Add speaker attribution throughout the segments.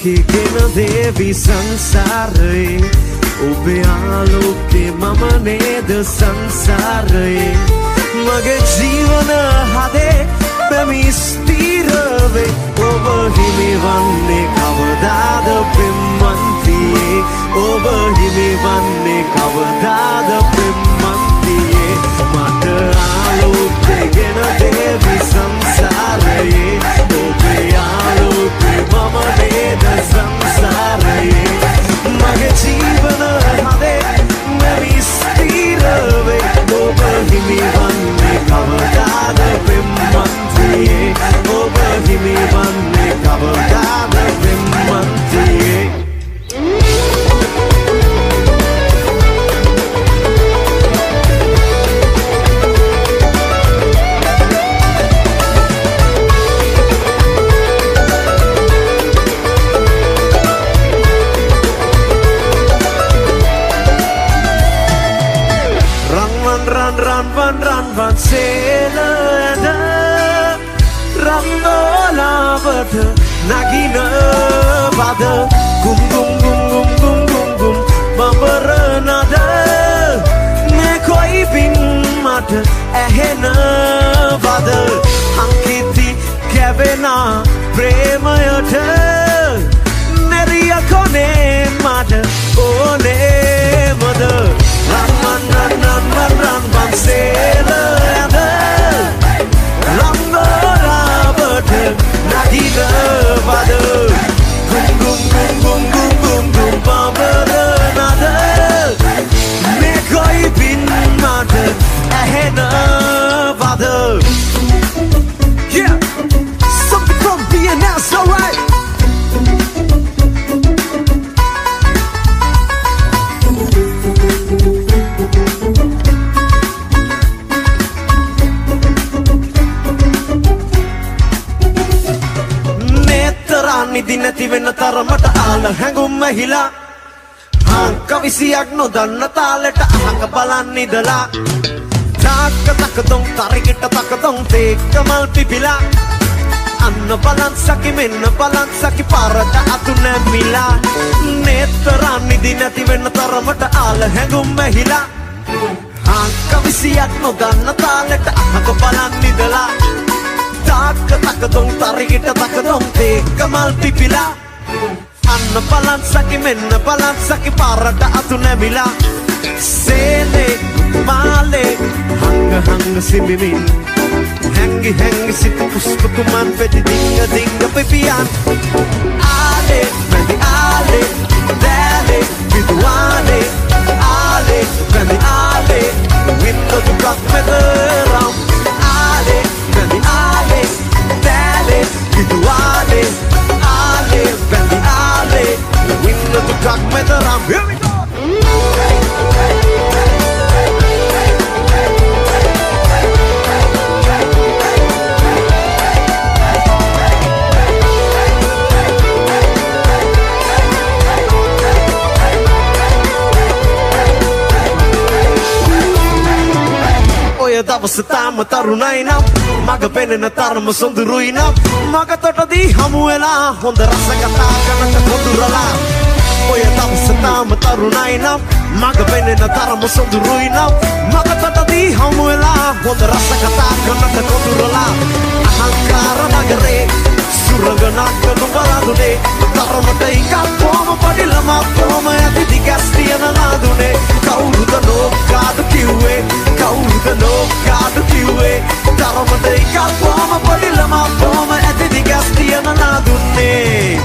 Speaker 1: ගෙන දේවි සංසාරයේ ඔබේ ආලෝකේ මම නේද සංසාරයේ මගේ ජීවන හදේ පැමි ස්ථිර වේ ඔබ හිමිවන්නේ කවදාද පෙම්වන්තියේ ඔබ හිමිවන්නේ කවදාද පෙම්වන්තියේ මට ආලෝකේ ගෙන දේවි සංසාරයේ ඔබේ ආලෝකේ මම නේද සංසාරයේ මගේ ජීවන හදේ පැමි ස්ථිර වේ ඔබ හිමිවන්නේ කවදාද පෙම්වන්තියේ ඔබ හිමිවන්නේ කවදාද පෙම්වන්තියේ Run, sailor, Randola, but Nagina, Bada, Gum, Gum, Gum, Gum, Gum, Gum, Gum, Bambaranada, Nekoi Bin Mata, Ahena, Bada, Hankiti, Kavena, Premayata, Neria Kone, Mata, One, Mother, Run, sailor, Nagina Bada Gum Gum Gum Gum Gum Gum Gum Bambaranada Nekoi Bin Mata Ahena Bada Yeah! Something from BNS, alright! නිදි නැති වෙන තරමට ආල හැඟුම් ඇහිලා කවිසියක් නොදන්න තාලෙට අහක බලන් ඉඳලා තාක්ක තකදොන් තරගෙට තකදොන් තේක්ක මල් පිපිලා අන්න බලන් සකි මෙන්න බලන් සකි පාරට අතු නැමිලා නේතරා නිදි නැති වෙන තරමට ආල හැඟුම් ඇහිලා කවිසියක් නොදන්න තාලෙට අහක බලන් ඉඳලා තාක්ක තකදොන් තරගෙට තකදොන් තේක්ක මල් පිපිලා අන්න බලන් සකි මෙන්න බලන් සකි පාරට අතු නැමිලා සේලේ මාලේ හංග හංග සිඹිමින් හැංගි හැංගි සිට පුස්ප කුමන් පෙති දිංග දිංග පිපියන් ආලේ පැඳි ආලේ දෑලේ විදුවානේ ආලේ පැඳි ආලේ වින්න දුකක් මෙතරම් ආලේ පැඳි ආලේ දෑලේ විදුවානේ ආලේ පැඳි ආලේ වින්න දුකක් මෙතරම් Here we go! දවස තාම තරුණයි නම් මග පෙනෙන තරම සොඳුරුයි නම් මග තොටදී හමු වෙලා හොඳ රස කතා කරනට කොඳුරලා ඔය දවස තාම තරුණයි නම් මග පෙනෙන තරම සොඳුරුයි නම් මග තොටදී හමු වෙලා හොඳ රස කතා කරනට කොඳුරලා අහංකාර නගරේ සුරගනක් නුඹලාදුනේ තරමට එකක් කොම පඩි ළමක් කොම ඇති දිගස් තියන නාදුනේ කවුරුද නෝකාදු කිව්වේ කවුරුද නෝකාදු කිව්වේ තරමට එකක් කොම පඩි ළමක් කොම ඇති දිගස් තියන නාදුනේ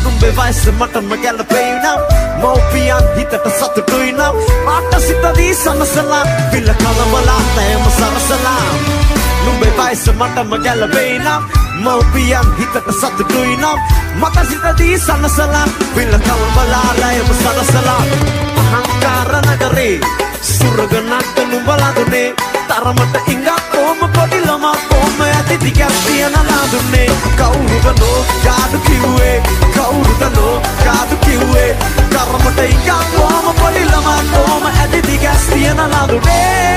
Speaker 1: නුඹේ වයස මටම ගැලපෙයි නම් මව්පියන් හිතට සතුටුයි නම් මට සිතදී සනසලා පිළ කලබලා තෑම සරසලා නුඹේ වයස මටම ගැලපෙයි නම් මව්පියන් හිතට සතුටුයි නම් මට සිතදී සනසලා පිළ කලබලා තෑම සරසලා අහංකාර නගරේ සුරගනක් නුඹලාදුනේ තරමට ඉඟක් කොම පොඩි ළමා කොම ඇති දිගක් තියන නාදුනේ කවුරුද නෝකාදු කිව්වේ කවුරුද නෝකාදු කිව්වේ තරමට ඉඟක් කොම පොඩි ළමා කොම ඇති දිගක් තියන නාදුනේ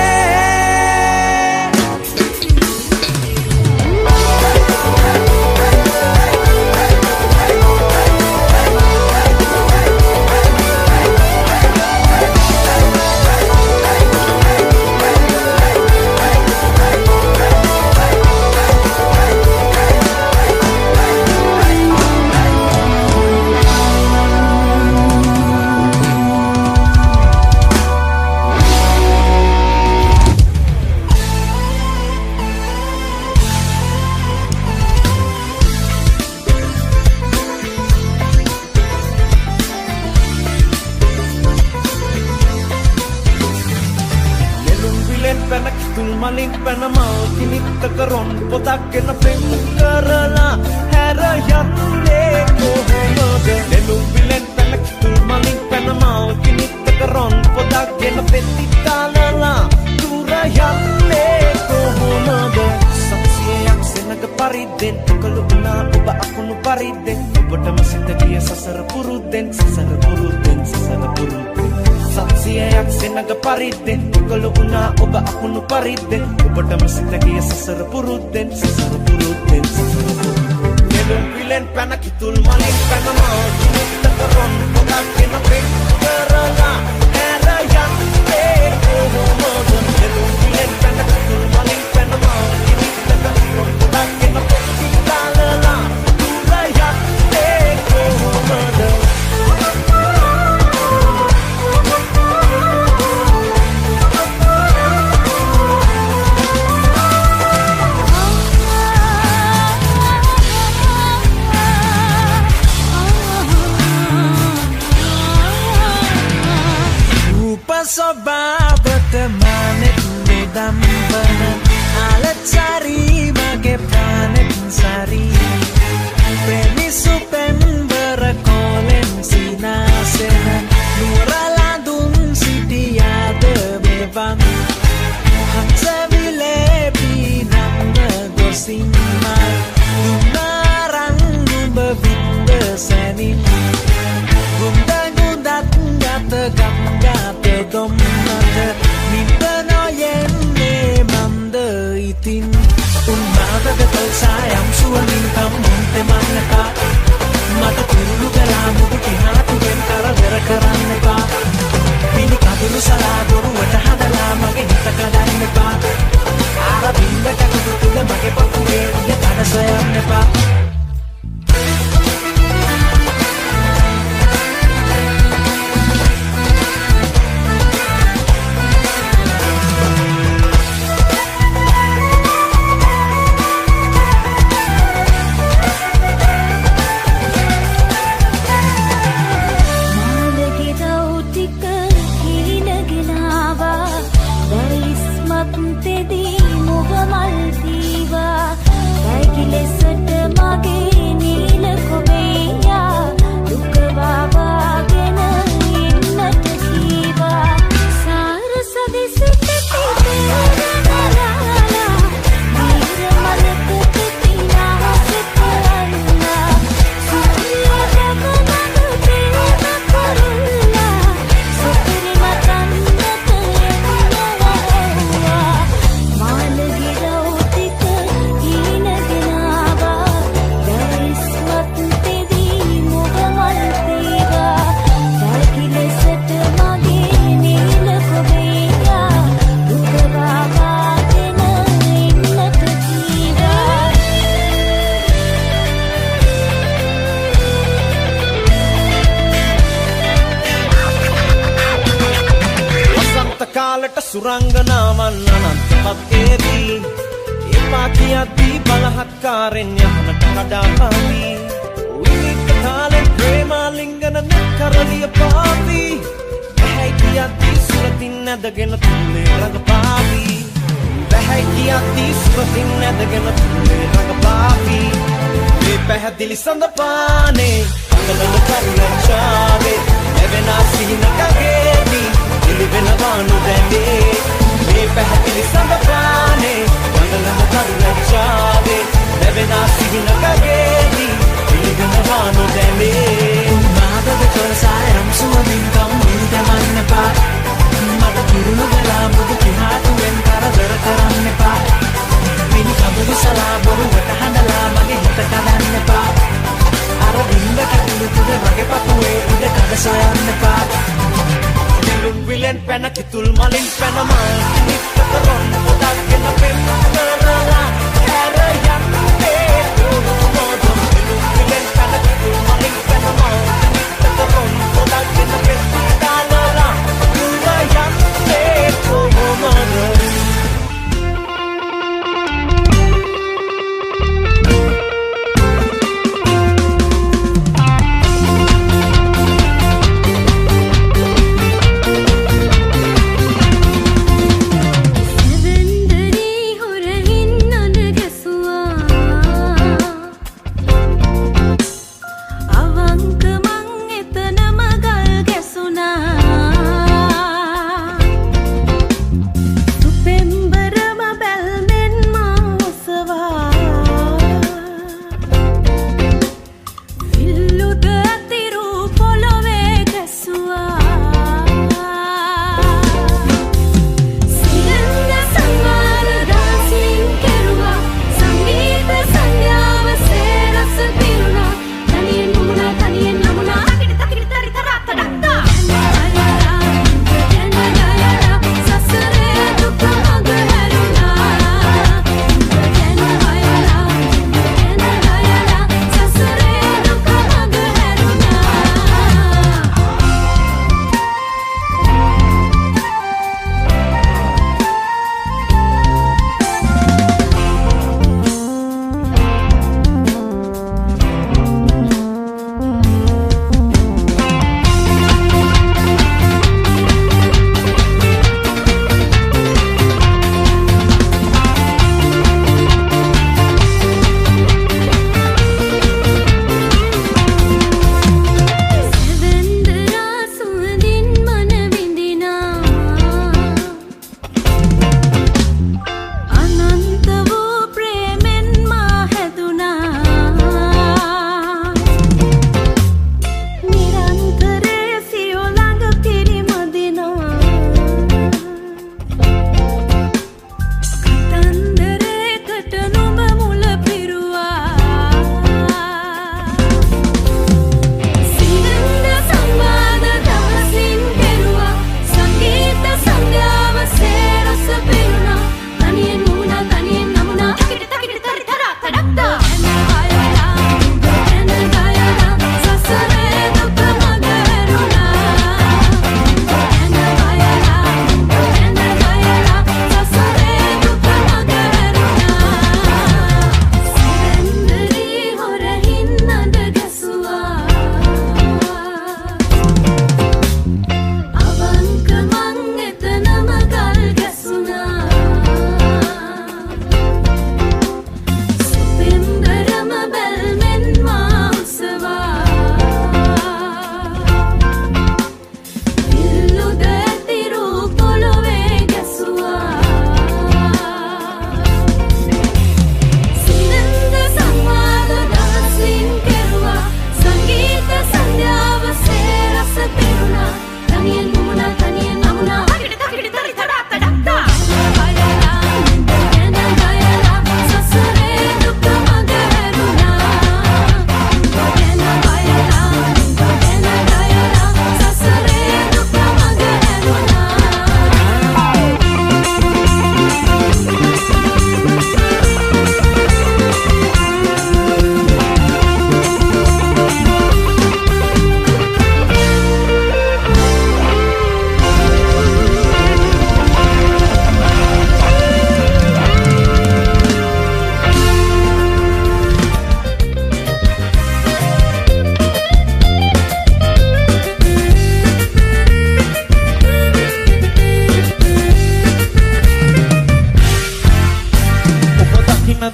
Speaker 1: මලින් පැනමල් කිනිත්තක රොන් පොතක්ගෙන පෙම් කරලා හැර යන්නේ කොහොමද නෙළුම් විලෙන් පැන කිතුල් මලින් පැනමල් කිනිත්තක රොන් පොතක්ගෙන පෙත්ති තාලලා දුර යන්නේ කොහොමද සක්සියක් සෙනග පරිද්දෙන් කළුණා ඔබ අකුණු පරිද්දෙන් ඔබටම සිත ගිය සසර පුරුද්දෙන් සසර පුරුද්දෙන් සසර පුරුද්දෙන් සක්සියක් සෙනග පරිද්දෙන් කළුණා ඔබ අකුණු පරිද්දෙන් ඔබටම සිත ගිය සසර පුරුද්දෙන් සසර පුරුද්දෙන් සසර පුරුද්දෙන් නෙළුම් විලෙන් පැන කිතුල් මලින් පැනමල් කිනිත්තක රොන් පොතක්ගෙන පෙම් කරලා හැර යන්නේ කොහොමද නෙළුම් විලෙන් පැන කිතුල් මලින් පැනමල් කිනිත්තක රොන් පොතක්ගෙන පෙම් කරලා දුර යන්නේ කොහොමද
Speaker 2: Sobat manet nedambana alat sari mage planet sari premi supen berakolen sinasena nuraladung sidia de bevan haksa bile pinang gosima narang bebinde senin gunda gundat gata gata dom nada minta noyen ne manda itin unmada gatal sayam suanin kamun te manaka mata turulu galamu buki hatu gen kara dera karanne pa pini kadulu sala doru wata hadala mage hita kadanne pa ara binda kakutula mage pakuwe ya tada sayam ne pa
Speaker 1: සුරංගනාවන් අනන්තවත් ඒදී එපා කියද්දී බලහත්කාරෙන් යහනට කඩාපාවි විනිත් තාලෙන් ප්‍රේමාලිංගන කරලිය පාවි බැහැ කියද්දී සුරතින් නැදගෙන තුලේ රඟපාවි බැහැ කියද්දී සුරතින් නැදගෙන තුලේ රඟපාවි මේ පැහැදිලි සඳපානේ අඟලන කරුණාවේ එවෙනා සිහිනකගේදී ඉලිවෙනවානු දැනේ මේ පැහැදිලි සඳපානේ වඳලන කරුණාවේ ලැබෙනා සිහිනකගේදී ඉලිවෙනවානු දැනේ මාදද කොරසායම් සුවමින් කම්මින් දමන්න පා මට කිරුණු ගලා මුදු කිහාටුවෙන් කරදර කරන්න එපා පින් කඳුළු සලා බොරුවට හඬලා මගේ හිත කඩන්න එපා අර වින්ද කැටුළු තුද මගේ පපුවේ ඉඩ කඩ සොයන්න එපා නෙළුම් විලෙන් පැන කිතුල් මලින් පැනමල් කිනිත්තක රොන් පොතක්ගෙන පෙම් කරලා හැර යන්නේ කොහොමද නෙළුම් විලෙන් පැන කිතුල් මලින් පැනමල් කිනිත්තක රොන් පොතක්ගෙන පෙම් තාලලා දුර යන්නේ කොහොමද
Speaker 3: Sevindiri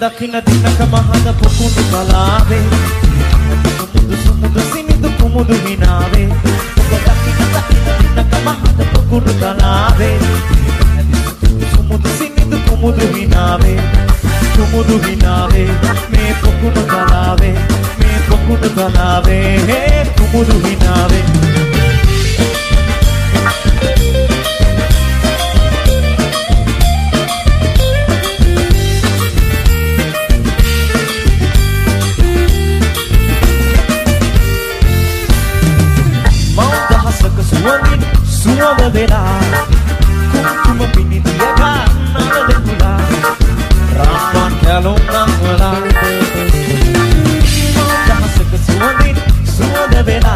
Speaker 2: දකින දිනක මහද පොකුණු කලාවේ මුදු සුමුදු සිනිදු කුමුදු විනාවේ ඔබ දකින දිනක මහද පොකුණු කලාවේ සුමුදු සිනිදු කුමුදු විනාවේ මේ පොකුණු කලාවේ කුමුදු විනාවේ Suara bela, kuma pini dia kan nada kula, raman kalung nangla. Mata masuk suara bela,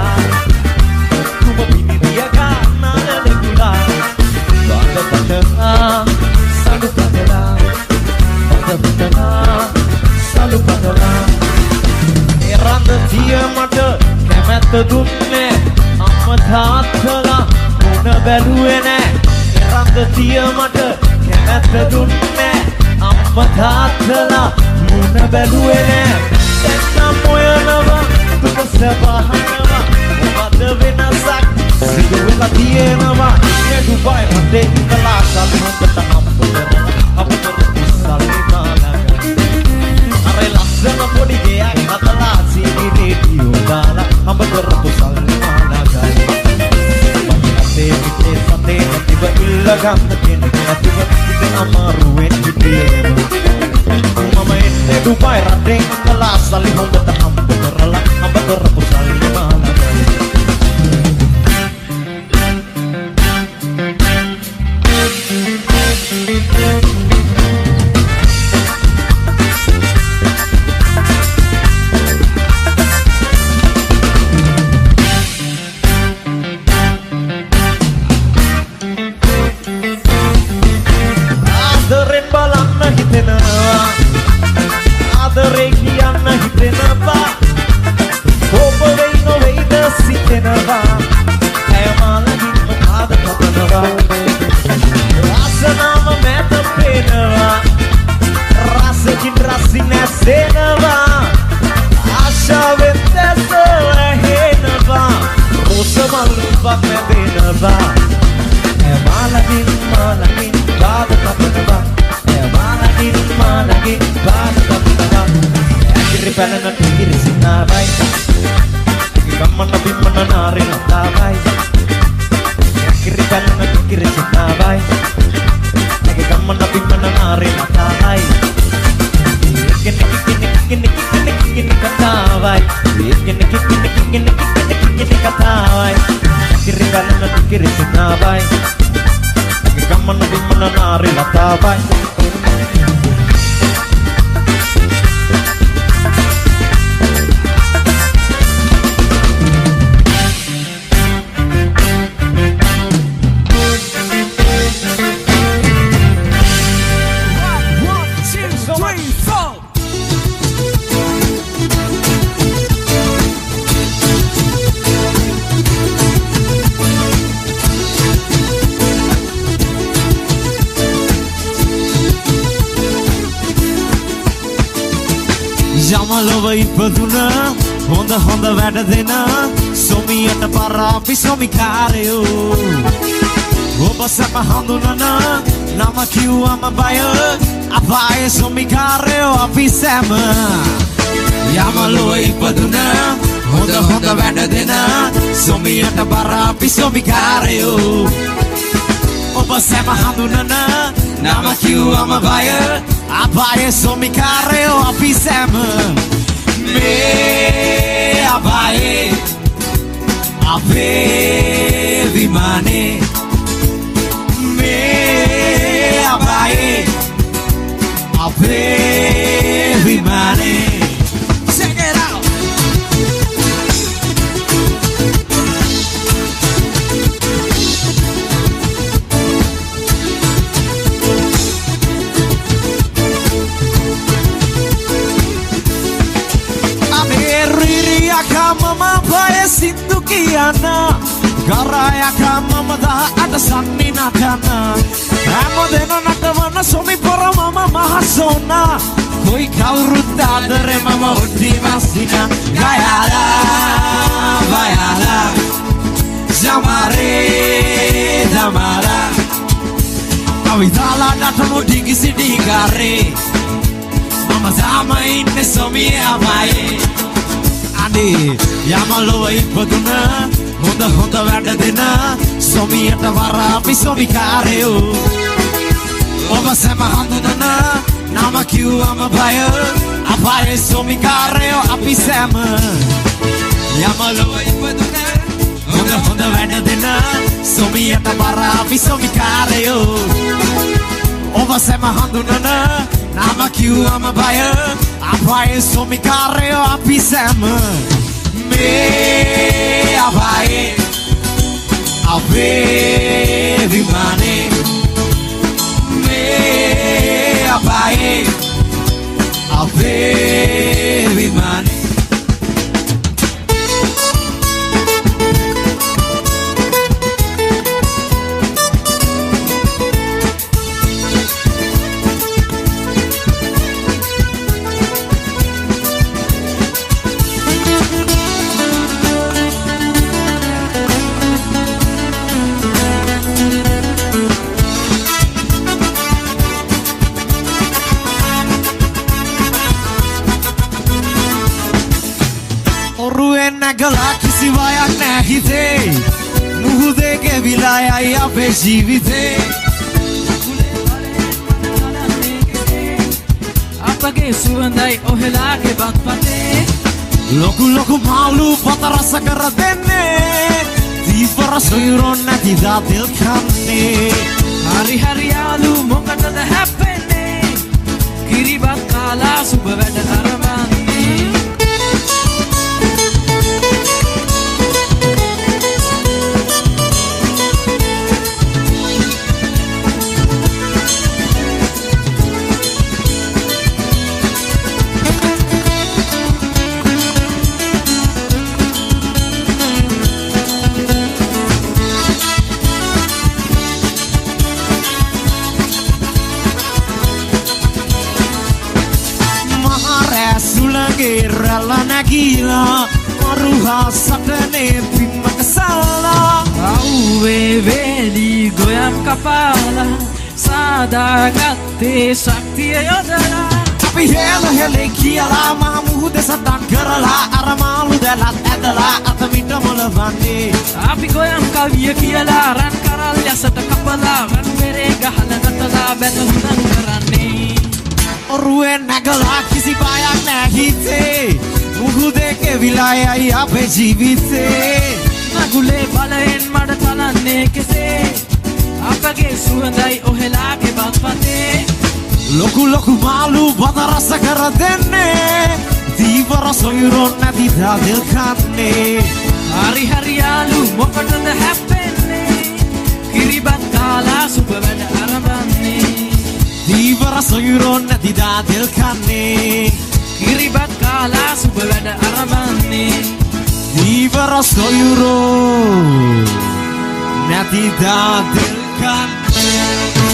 Speaker 2: kuma pini dia kan nada kula. Banda banda, salu banda, salu banda. Eranda dia mata kemat dunne, amma thaathala. බැලුවේ නෑ රන්ද තිය මට කැමැත්ත දුන්නේ අම්මා තාත්තලා මුණ බැලුවේ නෑ දැන් මොයනවා දුක සබහනවා මොකද වෙනසක් සිදු වෙලා තියෙනවා මේ දුබයි රටේ ඉඳලා සල්මන්ට අපතර සල්ලිමාලක අර ලස්සන පොඩි ගයක් හදලා සීනි රේඩියෝ දාලා nari natabai kiri balana kiri cinabai lagi gaman tapi mana nari natabai kini katabai kini katabai kiri balana kiri cinabai lagi gaman tapi mana nari natabai Jamalowa ipaduna honda honda වැඩ දෙන සොමියට පරාපි සොමිකාරයෝ ඔබ සැප හඳුනන නම කිව්වම බය අපායේ සොමිකාරයෝ අපි සැම යමලොව ඉපදුන හොඳ හොඳ වැඩ දෙන සොමියට පරාපි සොමිකාරයෝ ඔබ සැප හඳුනන නම කිව්වම බය අපායේ සොමිකාරයෝ අපි සැම මේ අපායේ අපේ විමානේ මේ අපායේ අපේ විමානේ Check it out Mama paya sindu kiyana garaya ka mama da ada sanni na kana amo dena natavana somi pora mama mahasona koi kawrut adare mama utti masina gayala bayala jamare damara avidala natamo digi sidi gare mama zama inne somi amaye යමලොව ඉපදුන හොඳ හොඳ වැඩ දෙන සොමියට වරාපි සොමිකාරයෝ ඔබ සැම හඳුනන නම කිව්වම බය අපායේ සොමිකාරයෝ අපි සැම යමලොව ඉපදුන හොඳ හොඳ වැඩ දෙන සොමියට වරාපි සොමිකාරයෝ ඔබ සැම හඳුනන නම කිව්වම බය අපායේ සොමිකාරයෝ අපි සැම මේ අපායේ අපේ විමානේ මේ අපායේ අපේ විමානේ Nagala kisi vayak nahi the muhude ke vilaya ya pe jeevithe apage suwandai ohela ke bakpate loku loku malu pata rasa kar denne dipara soyron nati da dil khanne hari hari alu mokada happene kiribat kala suba weda karamane Rala nagila maruha satane pimmak sala auwe veli goyak kapala sada gatte shaktiya yodala අපි හෙල කියලා මහ මුහුද සටන් කරලා අර මාළු දැලත් ඇදලා අත මිට මොලවන්නේ
Speaker 3: අපි ගොයම් කවිය කියලා රන් කරල් යසට කපලා රන් මෙරේ ගහලා නටලා බැඳුම් කරන්නේ
Speaker 2: ඔරුවේ නැගලා කිසි බයක් නැහැ හිතේ මුහුදේ කෙවිලා යයි අපේ ජීවිතේ
Speaker 3: නගුලේ බලෙන් මඩ තලන්නේ කෙසේ අපගේ සුවඳයි ඔහෙලාගේ බත්පතේ
Speaker 2: ලොකු මාළු බත රස කර දෙන්නේ දීවර සොයුරොන් නැති දාදෙල් කන්නේ
Speaker 3: හරි යාළු මොකටද හැප්පෙන්නේ කිරිබත් කාලා සුබ වැඩ අරඹන්නේ
Speaker 2: දීවර සොයුරොන් නැති දාදෙල් කන්නේ
Speaker 3: කිරිබත් කාලා සුබ වැඩ අරඹන්නේ
Speaker 2: දීවර සොයුරොන් නැති දාදෙල් කන්නේ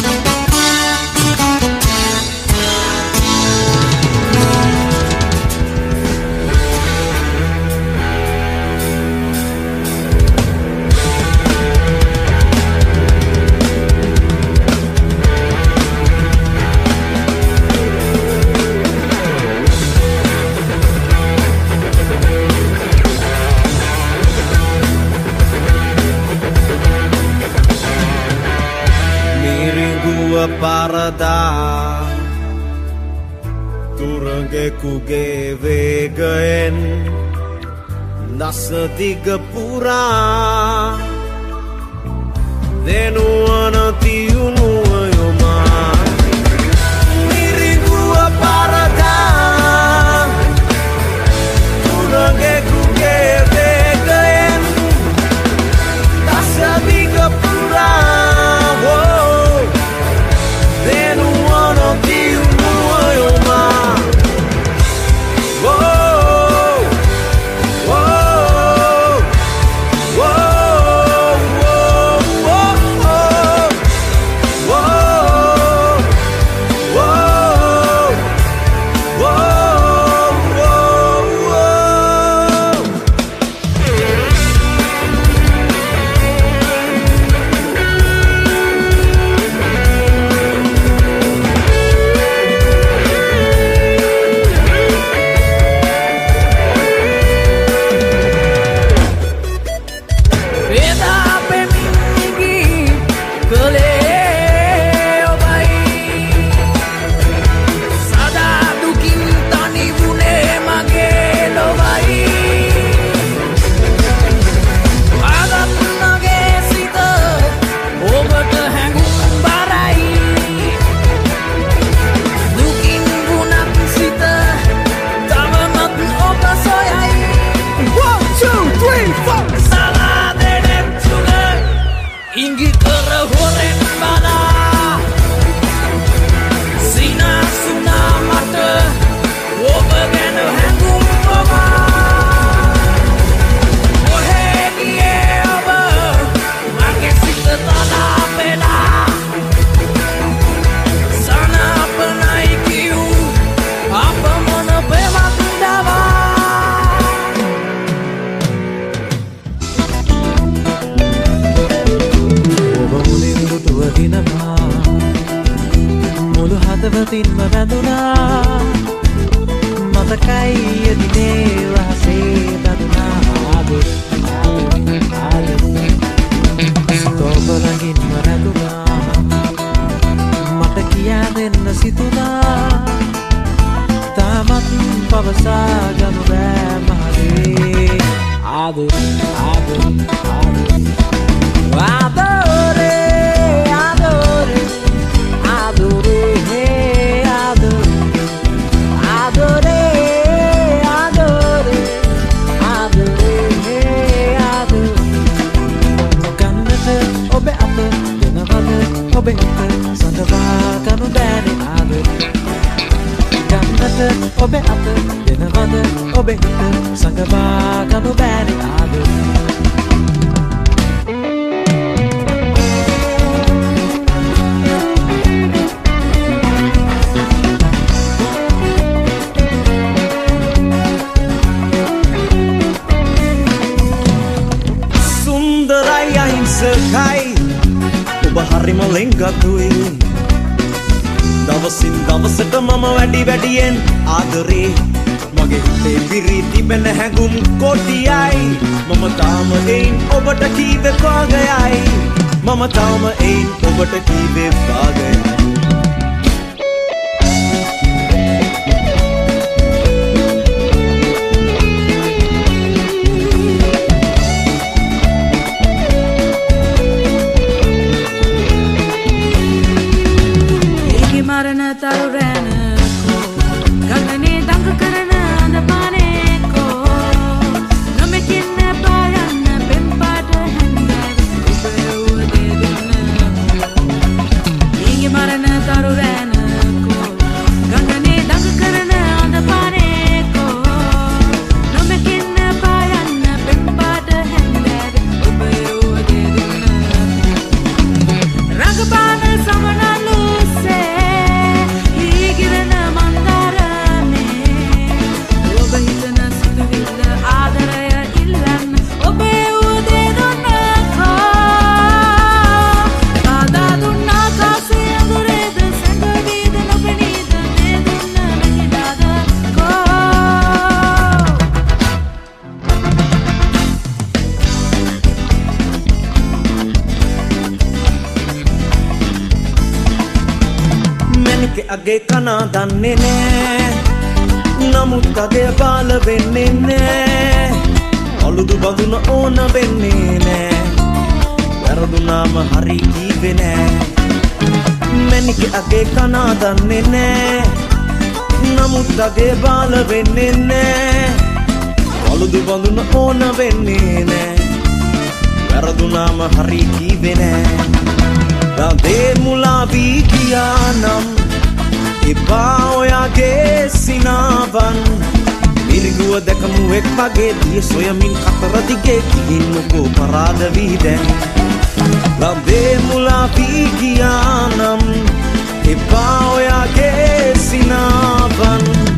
Speaker 1: Parada Turangekuge vegaen Nasa diga pura Denuana tiunu ayoma Miringua parada Turangekuge vegaen Nasa diga pura
Speaker 3: හදවතින්ම වැඳුනා මතකයි එදිනේ රහසේ දදුනා ආදර ස්තෝබලකින්ම රැඳුනා මට කියා දෙන්න සිතුනා තාමත් පවසා ගනු බෑ මහදේ ආදර ඔබේ අත සඳවා කනු බෑනේ ආදර ගන්නට ඔබේ අත දෙනවද ඔබේ හිත සඟවා කනු බෑනේ ආදර
Speaker 1: Sundarai ahinsakai Harimu lenggatuin දවසින් දවසට මම වැඩි වැඩියෙන් ආදරේ මගේ හිතේ විරී තිබෙන හැඟුම් කොටියයි මම තාම එයින් ඔබට කීවේ පාගයයි මම තාම එයින් ඔබට කීවේ පාගයයි
Speaker 3: මරණ තරුරැනකෝ ගගනේ දඟ කරන අඳපානේකෝ නොමකින්න පායන්න පෙම්පාට හැන්දැව උපයවුවදේ දුන්න ඊගේ මරණ තරුරැනකෝ ගගනේ දඟ කරන අඳපානේකෝ නොමකින්න පායන්න පෙම්පාට හැන්දැව උපයවුවදේ දුන්න රඟපාන සමනලුසේ
Speaker 1: අගේ කනා දන්නේ නෑ නමුත් අගේ බාල වෙන්නේ නෑ අලුදු බඳුන ඕන වෙන්නේ නෑ වැරදුනාම හරි කීවේ නෑ මැනික අගේ කනා දන්නේ නෑ නමුත් අගේ බාල වෙන්නේ නෑ අලුදු බඳුන ඕන වෙන්නේ නෑ වැරදුනාම හරි කීවේ නෑ දේ මුලා වී ගියා නම් එපා ඔයාගේ සිනාවන් මිරිගුව දැකමු එක් වගේ දිය සොයමින් අතර දිගේ ගිහින් මොකෝ පරාද වී දැන් ලම්බේ මුලා වී ගියා නම් එපා ඔයාගේ සිනාවන්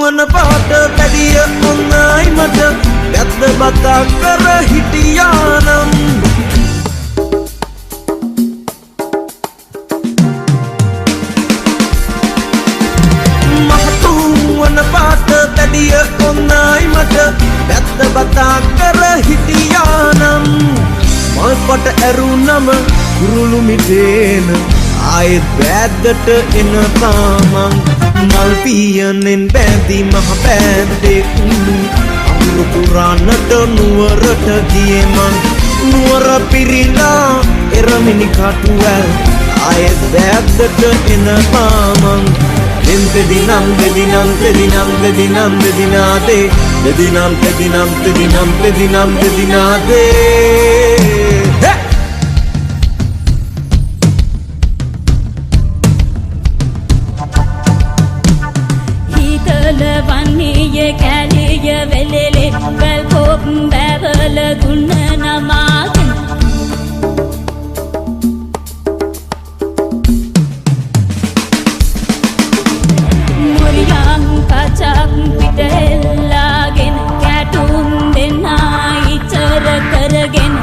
Speaker 1: වන පාට පැදිය ඔන්නයි මට වැද්ද බතා කර හිටියානම් වන පාට පැදිය ඔන්නයි මට වැද්ද බතා කර හිටියානම් මල් පට ඇරුනම කුරුළු මිටේන ආයෙත් වැද්දට එන තාමන් මල් පියනෙන් බැඳි මහ පැද්දේ කුළු අමුරු පුරාණට නුවරට ගියේ මං නුවර පිරිලා එරමිනි කටුවැල් ආයෙත් වැද්දට එන තාමන් දෙදිනම් දෙදිනම් දෙදිනම් දෙදිනම් දෙදිනාදේ දෙදිනම් දෙදිනම් දෙදිනම් දෙදිනම් දෙදිනාදේ
Speaker 4: වන්නේය කැලිය වෙලෙලේ වැල්කොප් බැවල දුන්න නමාගෙන මුරියන් කචක් පිටෙල්ලාගෙන කැටුම් දෙන්නා ඉතර කරගෙන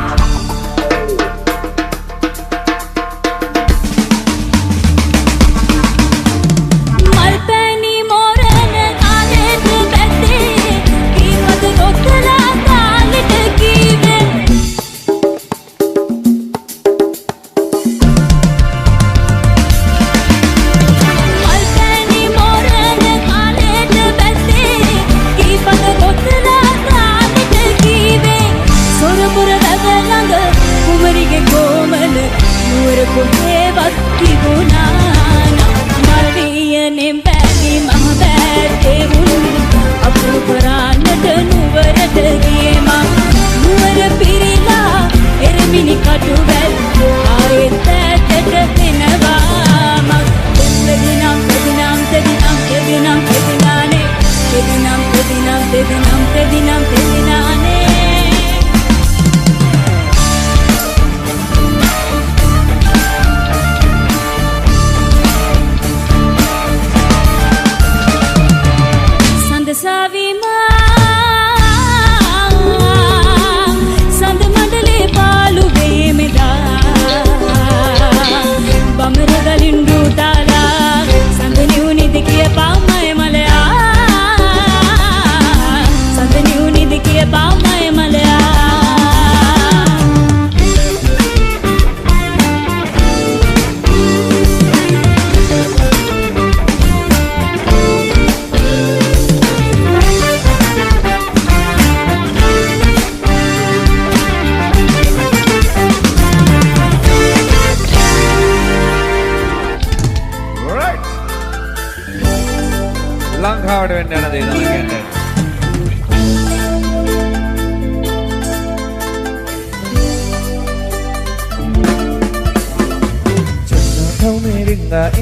Speaker 5: ලංකාවට වෙන්න යන දේ තමයි කියන්නේ.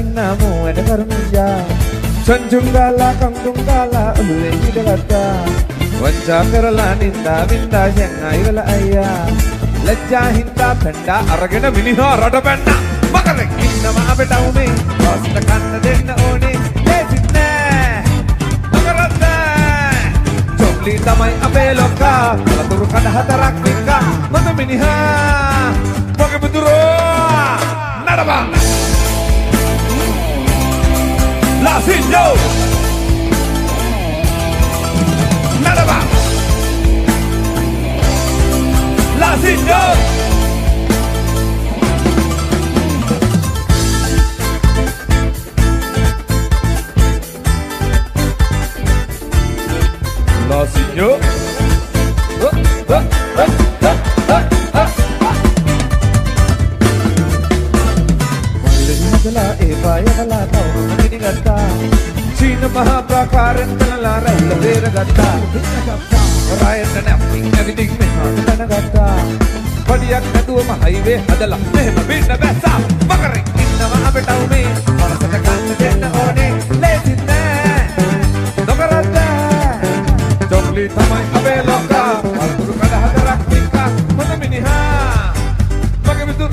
Speaker 5: Inna mo ada karunja Sanjungala kangdungala ule hidagata Wanja karala ninda vinda shenga iwala ayya Lajja hinda penda aragena miniha rada penna Makare inna ma abeta ume Vasta kanna denna one Lesinne Makarata Jomli tamai abe loka Latur kada hatarak vika Mata miniha Pake beduro Nadaba Lasinho Nadaba Lasinho Lasinho Cina Mahaprakaran kanala raila vera gatta Rayana napping everything mehana gatta Padiyak naduwa ma highway hadala mehma binna bessa Makari inna ma abetau me manasata kanna denna one lesinne Dokarata Jomli thamai abe loka Malpuru kada hadarak mikka mana miniha Mage bitur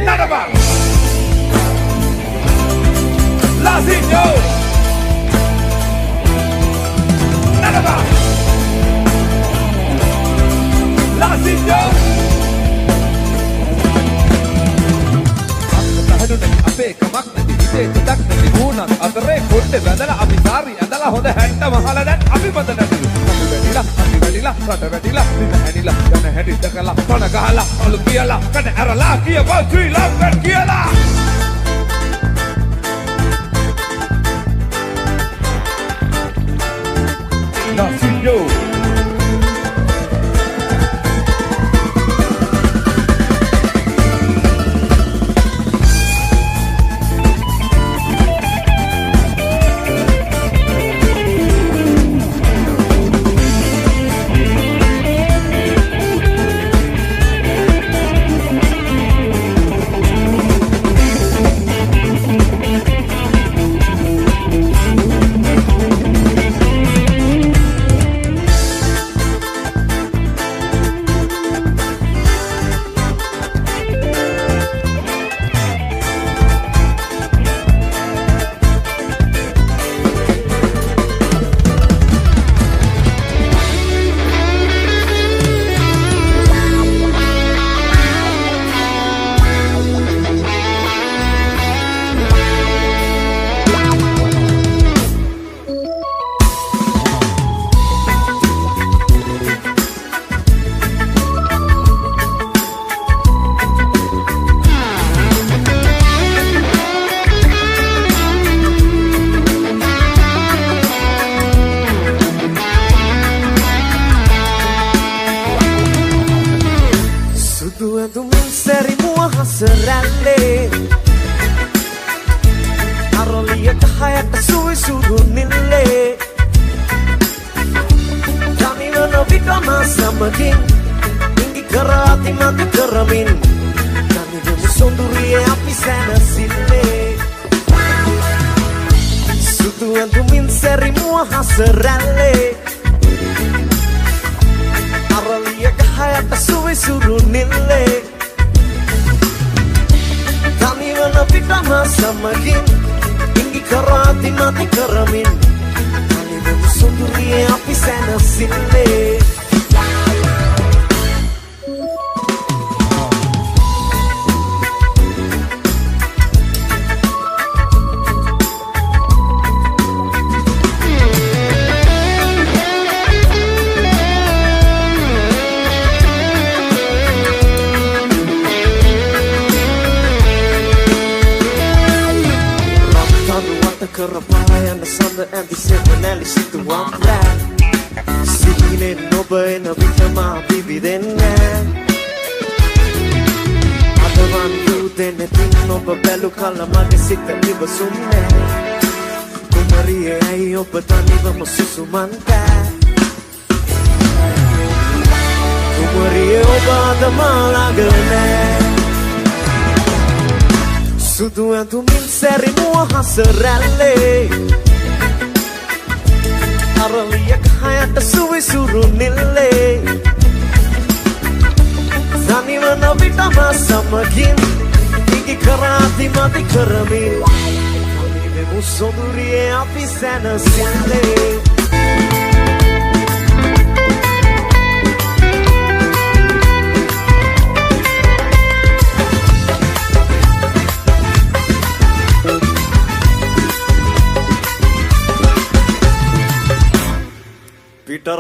Speaker 5: Nadaba ඇසේ කමක් නැති හිතේ තදක් නැති ගුණක් අතරේ කොට්ටේ වැදලා අපි සාරි ඇඳලා හොඳ හැට්ට මහලා දැන් අපි මත නැතිලු අපි වැඩිලා රට වැඩිලා දින ඇනිලා යන හැටි දැකලා තන ගහලා අලු කියලා කන ඇරලා කියපන් ශ්‍රී ලංකන් කියලා Nasinho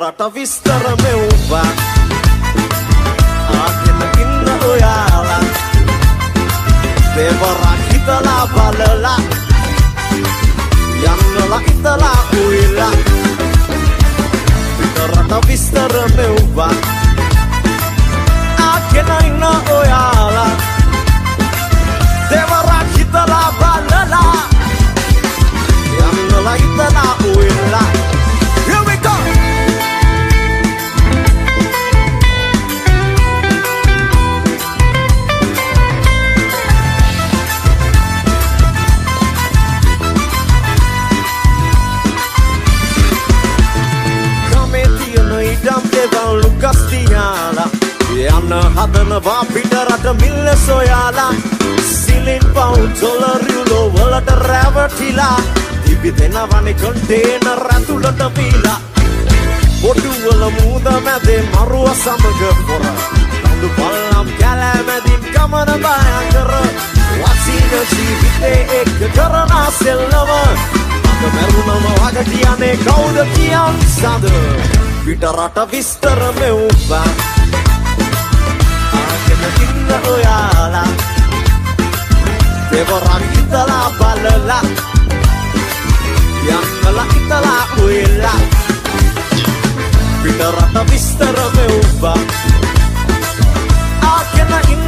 Speaker 1: Rata vistara meuva Akena inna oyala Devara hitala balala Yannala itala uila Rata vistara meuva Akena inna oyala Devara hitala balala Yannala itala uila Here we go! Yanna hadana va pitarata milla soyala silin pound dollar euro walata ravatila dibidena vane container ratulata pila bodu wala muda made maruwa samaga pora tandu pallam kala madin kamana bayangara wasina ජීවිතේ එක්ක කරන සෙල්ලම මග මැරුණම වග කියන්නේ කවුද කියන් සඳ පිට රට විස්තර මෙව්වා ආගෙන ඉන්න ඔයාලා දෙවරක් ඉතලා බලලා යන්නලා ඉතලා උයලා පිට රට විස්තර මෙව්වා ආගෙන ඉන්න